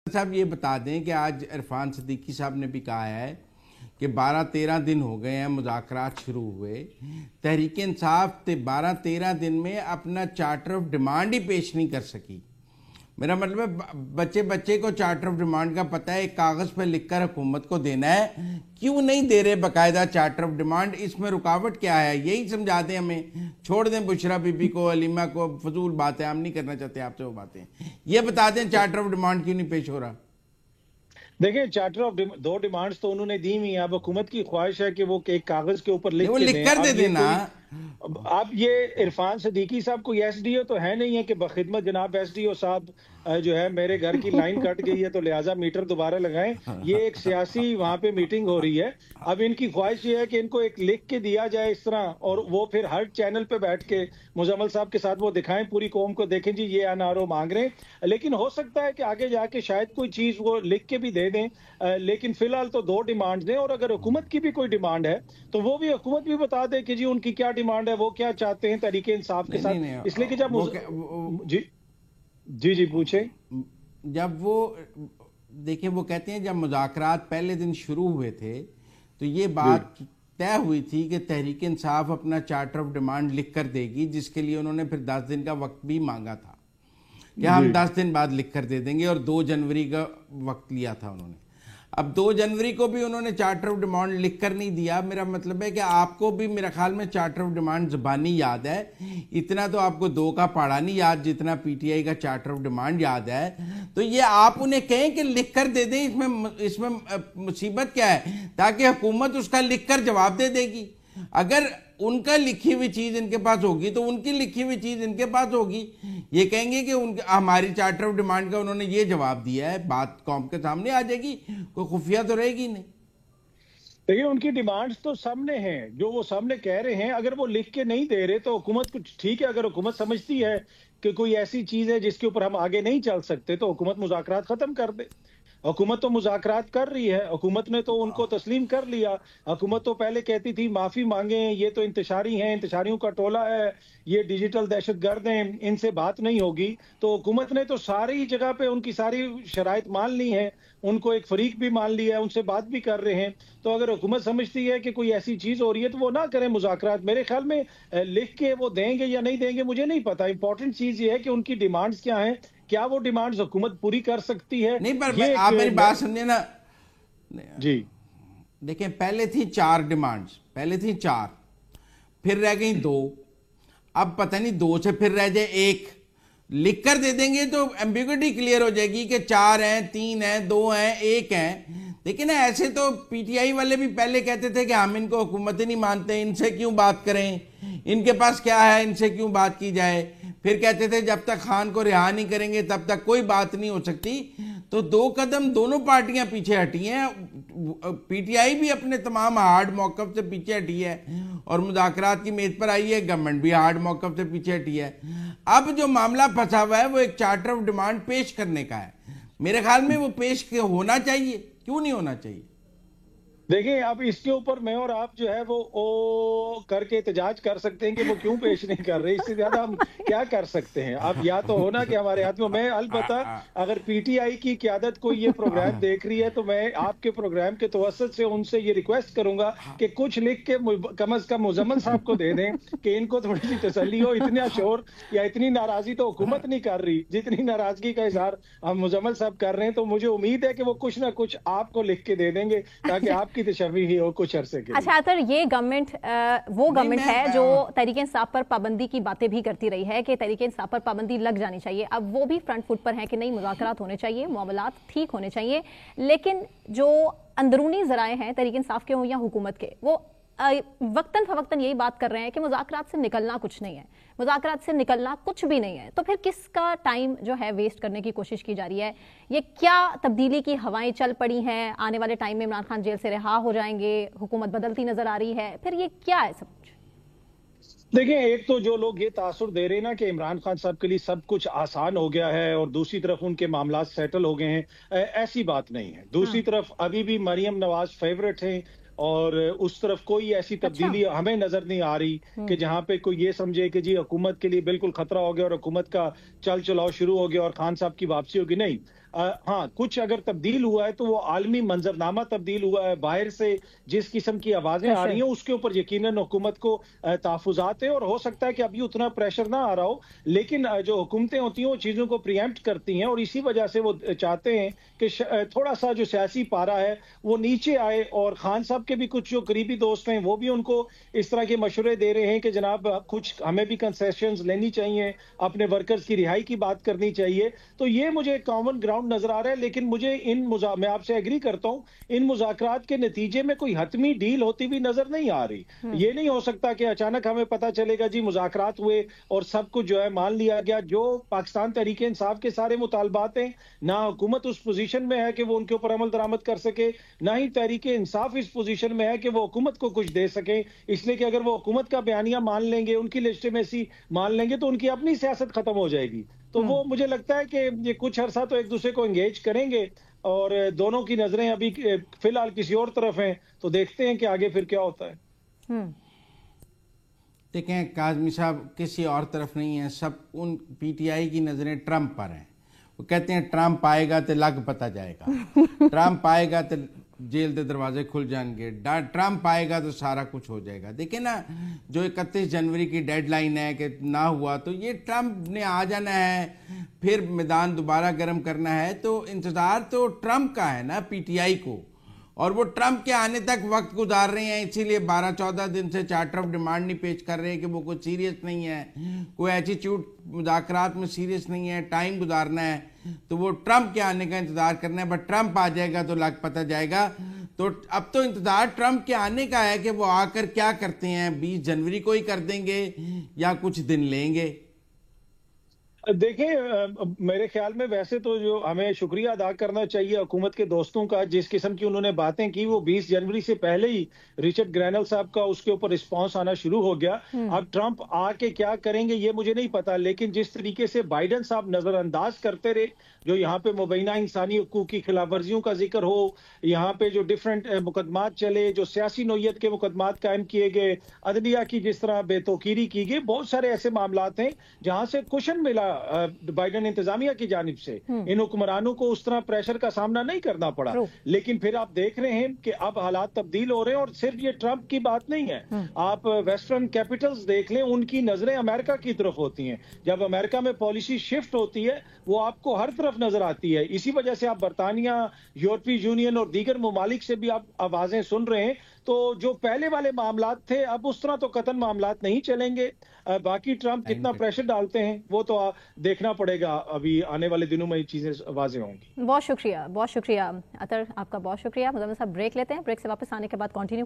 साहब ये बता दें कि आज इरफान सिद्दीकी साहब ने भी कहा है कि 12-13 दिन हो गए हैं मुज़ाकरात शुरू हुए, तहरीक इंसाफ 12-13 दिन में अपना चार्टर ऑफ डिमांड ही पेश नहीं कर सकी। मेरा मतलब है बच्चे बच्चे को चार्टर ऑफ डिमांड का पता है, एक कागज़ पर लिखकर हुकूमत को देना है, क्यों नहीं दे रहे बाकायदा चार्टर ऑफ डिमांड? इसमें रुकावट क्या है? यही समझा दें हमें, छोड़ दें बुशरा बीबी को, अलीमा को, फजूल बातें, हम नहीं करना चाहते आपसे वो बातें। ये बता दें चार्टर ऑफ डिमांड क्यों नहीं पेश हो रहा? देखिए, चार्टर ऑफ दो डिमांड्स तो उन्होंने दी हुई हैं। अब हुकूमत की ख्वाहिश है कि वो एक कागज के ऊपर लिख कर दे देना। अब ये इरफान सिद्दीकी साहब कोई एसडीओ तो है नहीं है कि बखिदमत जनाब एसडीओ साहब जो है मेरे घर की लाइन कट गई है तो लिहाजा मीटर दोबारा लगाएं। ये एक सियासी वहां पे मीटिंग हो रही है। अब इनकी ख्वाहिश ये है कि इनको एक लिख के दिया जाए इस तरह, और वो फिर हर चैनल पे बैठ के मुजम्मल साहब के साथ वो दिखाएं, पूरी कौम को देखें जी ये एनआरओ मांग रहे हैं। लेकिन हो सकता है कि आगे जाके शायद कोई चीज वो लिख के भी दे दें। लेकिन फिलहाल तो दो डिमांड दें, और अगर हुकूमत की भी कोई डिमांड है तो वो भी हुकूमत भी बता दे कि जी उनकी क्या डिमांड है, वो क्या चाहते हैं तरीके इंसाफ के साथ। इसलिए कि जब जी पूछे। जब वो देखिए, वो कहते हैं जब मुज़ाकरात पहले दिन शुरू हुए थे तो ये बात तय हुई थी कि तहरीक इंसाफ अपना चार्टर ऑफ डिमांड लिख कर देगी, जिसके लिए उन्होंने फिर 10 दिन का वक्त भी मांगा था कि हम 10 दिन बाद लिख कर दे देंगे, और 2 जनवरी का वक्त लिया था उन्होंने। अब 2 जनवरी को भी उन्होंने चार्टर ऑफ डिमांड लिख कर नहीं दिया। मेरा मतलब है कि आपको भी मेरा ख्याल में चार्टर ऑफ डिमांड ज़बानी याद है, इतना तो आपको 2 का पढ़ा नहीं याद जितना पीटीआई का चार्टर ऑफ डिमांड याद है। तो ये आप उन्हें कहें कि लिख कर दे दें, इसमें मुसीबत क्या है? ताकि हुकूमत उसका लिख कर जवाब दे देगी। अगर उनका लिखी हुई चीज इनके पास होगी तो उनकी लिखी हुई चीज इनके पास होगी। ये कहेंगे कि हमारी चार्टर ऑफ डिमांड का उन्होंने ये जवाब दिया है, बात कौम के सामने आ जाएगी, कोई खुफिया तो रहेगी नहीं। देखिए, उनकी डिमांड्स तो सामने हैं, जो वो सामने कह रहे हैं। अगर वो लिख के नहीं दे रहे तो हुकूमत कुछ ठीक है। अगर हुकूमत समझती है कि कोई ऐसी चीज है जिसके ऊपर हम आगे नहीं चल सकते तो हुकूमत मुज़ाकरात खत्म कर दे। हुकूमत तो मुज़ाकरात कर रही है, हुकूमत ने तो उनको तस्लीम कर लिया। हुकूमत तो पहले कहती थी माफी मांगे, ये तो इंतशारी हैं, इंतशारियों का टोला है, ये डिजिटल दहशतगर्द हैं, इनसे बात नहीं होगी। तो हुकूमत ने तो सारी जगह पे उनकी सारी शराइत मान ली है, उनको एक फरीक भी मान लिया है, उनसे बात भी कर रहे हैं। तो अगर हुकूमत समझती है कि कोई ऐसी चीज हो रही है तो वो ना करें मुज़ाकरात। मेरे ख्याल में लिख के वो देंगे या नहीं देंगे मुझे नहीं पता। इंपॉर्टेंट चीज ये है कि उनकी डिमांड्स क्या हैं, क्या वो डिमांड्स हुकूमत पूरी कर सकती है। नहीं, पर आप मेरी बात समझे ना जी। देखें, पहले थी 4 डिमांड्स, पहले थी 4, फिर रह गई 2, अब पता नहीं 2 से फिर रह जाए 1। लिख कर दे देंगे तो एम्बिग्युइटी क्लियर हो जाएगी कि 4 हैं, 3 हैं, 2 हैं, 1 हैं। लेकिन ऐसे तो पीटीआई वाले भी पहले कहते थे कि हम इनको हुकूमत ही नहीं मानते, इनसे क्यों बात करें, इनके पास क्या है, इनसे क्यों बात की जाए। फिर कहते थे जब तक खान को रिहा नहीं करेंगे तब तक कोई बात नहीं हो सकती। तो 2 कदम दोनों पार्टियां पीछे हटी हैं। पीटीआई भी अपने तमाम हार्ड मौकफ से पीछे हटी है और मुज़ाकरात की मेज पर आई है, गवर्नमेंट भी हार्ड मौकफ से पीछे हटी है। अब जो मामला फंसा हुआ है वो एक चार्टर ऑफ डिमांड पेश करने का है। मेरे ख्याल में वो पेश होना चाहिए, क्यों नहीं होना चाहिए? देखिए, अब इसके ऊपर मैं और आप जो है वो ओ करके एहतजाज कर सकते हैं कि वो क्यों पेश नहीं कर रहे। इससे ज्यादा हम क्या कर सकते हैं? अब या तो होना कि हमारे हाथ में। मैं अलबत्ता अगर पीटीआई की क़यादत को ये प्रोग्राम देख रही है तो मैं आपके प्रोग्राम के तवस्सुत से उनसे ये रिक्वेस्ट करूंगा कि कुछ लिख के कम से कम मुजम्मल साहब को दे दें कि इनको थोड़ी सी तसल्ली हो। इतना शोर या इतनी नाराजगी तो हुकूमत नहीं कर रही जितनी नाराजगी का इजहार हम मुजम्मल साहब कर रहे हैं। तो मुझे उम्मीद है कि वो कुछ ना कुछ आपको लिख के दे देंगे ताकि आप तशवी हो कुछ अरसे के लिए। अच्छा अतर, ये गवर्नमेंट वो गवर्नमेंट है जो तहरीक इंसाफ पर पाबंदी की बातें भी करती रही है कि तहरीक इंसाफ पर पाबंदी लग जानी चाहिए। अब वो भी फ्रंट फुट पर है कि नहीं, मुज़ाकरात होने चाहिए, मामलात ठीक होने चाहिए। लेकिन जो अंदरूनी ज़राए हैं तहरीक इंसाफ के हों या हुकूमत के, वो वक्तन फवक्तन यही बात कर रहे हैं कि मुज़ाकरात से निकलना कुछ नहीं है, मुज़ाकरात से निकलना कुछ भी नहीं है। तो फिर किसका टाइम जो है वेस्ट करने की कोशिश की जा रही है? ये क्या तब्दीली की हवाएं चल पड़ी हैं? आने वाले टाइम में इमरान खान जेल से रिहा हो जाएंगे, हुकूमत बदलती नजर आ रही है, फिर ये क्या है सब कुछ? देखिए, एक तो जो लोग ये तासुर दे रहे हैं ना कि इमरान खान साहब के लिए सब कुछ आसान हो गया है और दूसरी तरफ उनके मामला सेटल हो गए हैं, ऐसी बात नहीं है। दूसरी तरफ अभी भी मरियम नवाज फेवरेट हैं और उस तरफ कोई ऐसी तब्दीली हमें नजर नहीं आ रही कि जहां पे कोई ये समझे कि जी हुकूमत के लिए बिल्कुल खतरा हो गया और हुकूमत का चल चलाव शुरू हो गया और खान साहब की वापसी होगी। नहीं, हाँ, कुछ अगर तब्दील हुआ है तो वो आलमी मंजरनामा तब्दील हुआ है, बाहर से जिस किस्म की आवाजें आ रही हैं उसके ऊपर यकीनन हुकूमत को तहफ़्फ़ुज़ात है, और हो सकता है कि अभी उतना प्रेशर ना आ रहा हो, लेकिन जो हुकूमतें होती हैं वो चीज़ों को प्रीएम्प्ट करती हैं, और इसी वजह से वो चाहते हैं कि थोड़ा सा जो सियासी पारा है वो नीचे आए। और खान साहब के भी कुछ जो करीबी दोस्त हैं वो भी उनको इस तरह के मशवरे दे रहे हैं कि जनाब कुछ हमें भी कंसेशंस लेनी चाहिए, अपने वर्कर्स की रिहाई की बात करनी चाहिए। तो ये मुझे कॉमन ग्राउंड नजर आ रहा है, लेकिन मुझे मैं आपसे एग्री करता हूं, इन मुज़ाकरात के नतीजे में कोई हतमी डील होती हुई नजर नहीं आ रही। ये नहीं हो सकता कि अचानक हमें पता चलेगा जी मुज़ाकरात हुए और सब कुछ जो है मान लिया गया। जो पाकिस्तान तहरीक इंसाफ के सारे मुतालबात हैं, ना हुकूमत उस पोजीशन में है कि वो उनके ऊपर अमल दरामद कर सके, ना ही तहरीक इंसाफ इस पोजीशन में है कि वो हुकूमत को कुछ दे सके। इसलिए कि अगर वो हुकूमत का बयानिया मान लेंगे, उनकी लेजिटिमेसी मान लेंगे, तो उनकी अपनी सियासत खत्म हो जाएगी। तो वो मुझे लगता है कि ये कुछ अरसा तो एक दूसरे को एंगेज करेंगे, और दोनों की नजरें अभी फिलहाल किसी और तरफ हैं, तो देखते हैं कि आगे फिर क्या होता है। देखें, काज़मी साहब किसी और तरफ नहीं है, सब उन पीटीआई की नज़रें ट्रंप पर हैं। वो कहते हैं ट्रंप आएगा तो लग पता जाएगा, ट्रंप आएगा तो जेल के दरवाजे खुल जाएंगे, ट्रंप आएगा तो सारा कुछ हो जाएगा। देखिए ना, जो 31 जनवरी की डेडलाइन है कि ना हुआ तो ये ट्रंप ने आ जाना है, फिर मैदान दोबारा गर्म करना है, तो इंतज़ार तो ट्रंप का है ना पीटीआई को, और वो ट्रंप के आने तक वक्त गुजार रहे हैं। इसीलिए 12-14 दिन से चार्टर ऑफ डिमांड नहीं पेश कर रहे कि वो कुछ सीरियस नहीं है, कोई एटीट्यूड मुज़ाकरात में सीरियस नहीं है, टाइम गुजारना है, तो वो ट्रंप के आने का इंतज़ार करना है। बट ट्रंप आ जाएगा तो लग पता जाएगा। तो अब तो इंतज़ार ट्रंप के आने का है कि वो आकर क्या करते हैं, 20 जनवरी को ही कर देंगे या कुछ दिन लेंगे। देखें, मेरे ख्याल में वैसे तो जो हमें शुक्रिया अदा करना चाहिए हुकूमत के दोस्तों का, जिस किस्म की उन्होंने बातें की, वो 20 जनवरी से पहले ही रिचर्ड ग्रैनल साहब का उसके ऊपर रिस्पांस आना शुरू हो गया। अब ट्रंप आके क्या करेंगे ये मुझे नहीं पता, लेकिन जिस तरीके से बाइडन साहब नजरअंदाज करते रहे, जो यहाँ पे मुबैना इंसानी हकूक की खिलाफ वर्जियों का जिक्र हो, यहाँ पे जो डिफरेंट मुकदमात चले, जो सियासी नोयत के मुकदमात कायम किए गए, अदलिया की जिस तरह बेतौकीरी की गई, बहुत सारे ऐसे मामलात हैं जहां से कुशन मिला बाइडन इंतजामिया की जानिब से। इन हुक्मरानों को उस तरह प्रेशर का सामना नहीं करना पड़ा। लेकिन फिर आप देख रहे हैं कि अब हालात तब्दील हो रहे हैं, और सिर्फ ये ट्रंप की बात नहीं है। आप वेस्टर्न कैपिटल्स देख लें, उनकी नजरें अमेरिका की तरफ होती हैं। जब अमेरिका में पॉलिसी शिफ्ट होती है वो आपको हर तरफ नजर आती है। इसी वजह से आप बरतानिया, यूरोपीय यूनियन और दीगर ममालिक से भी आप आवाजें सुन रहे हैं। तो जो पहले वाले मामलात थे अब उस तरह तो कतन मामलात नहीं चलेंगे। बाकी ट्रंप कितना प्रेशर डालते हैं वो तो देखना पड़ेगा, अभी आने वाले दिनों में ये चीजें वाज़ेह होंगी। बहुत शुक्रिया अतर, आपका बहुत शुक्रिया। मुज़म्मिल साहब, ब्रेक लेते हैं, ब्रेक से वापस आने के बाद कंटिन्यू